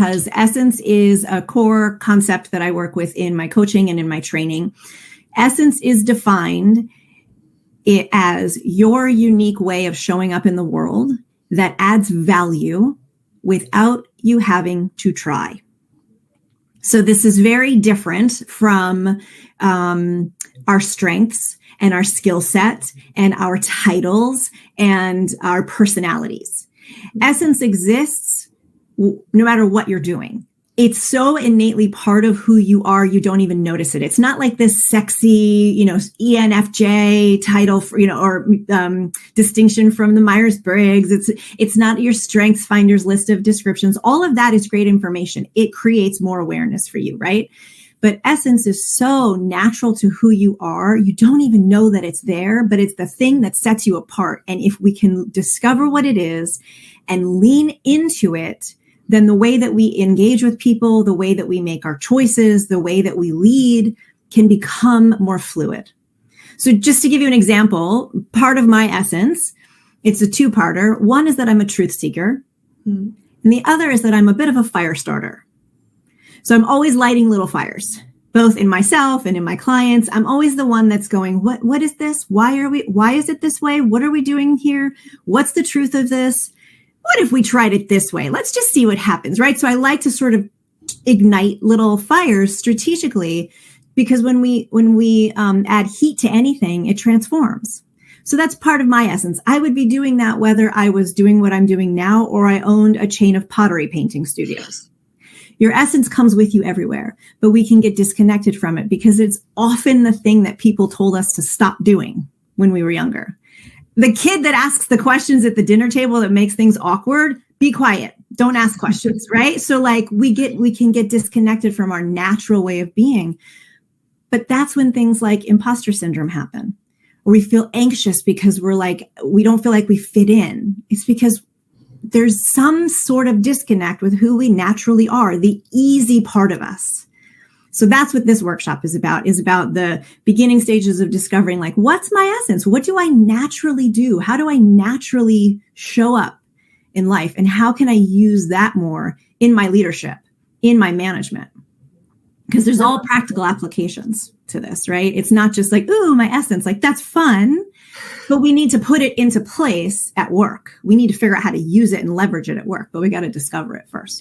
because essence is a core concept that I work with in my coaching and in my training. Essence is defined as your unique way of showing up in the world that adds value without you having to try. So this is very different from our strengths and our skill set and our titles and our personalities. Essence exists no matter what you're doing. It's so innately part of who you are, you don't even notice it. It's not like this sexy, ENFJ title, or distinction from the Myers-Briggs. It's not your strengths finder's list of descriptions. All of that is great information. It creates more awareness for you, right? But essence is so natural to who you are. You don't even know that it's there, but it's the thing that sets you apart. And if we can discover what it is and lean into it, then the way that we engage with people, the way that we make our choices, the way that we lead can become more fluid. So just to give you an example, part of my essence, it's a two-parter. One is that I'm a truth seeker. And the other is that I'm a bit of a fire starter. So I'm always lighting little fires, both in myself and in my clients. I'm always the one that's going, what is this? Why is it this way? What are we doing here? What's the truth of this? What if we tried it this way? Let's just see what happens, right? So I like to sort of ignite little fires strategically, because when we add heat to anything, it transforms. So that's part of my essence. I would be doing that whether I was doing what I'm doing now or I owned a chain of pottery painting studios. Your essence comes with you everywhere, but we can get disconnected from it because it's often the thing that people told us to stop doing when we were younger. The kid that asks the questions at the dinner table that makes things awkward, be quiet. Don't ask questions, right? So we can get disconnected from our natural way of being. But that's when things like imposter syndrome happen, or we feel anxious because we don't feel like we fit in. It's because there's some sort of disconnect with who we naturally are, the easy part of us. So that's what this workshop is about the beginning stages of discovering, what's my essence? What do I naturally do? How do I naturally show up in life? And how can I use that more in my leadership, in my management? Because there's all practical applications to this, right? It's not just ooh, my essence, that's fun, but we need to put it into place at work. We need to figure out how to use it and leverage it at work, but we got to discover it first.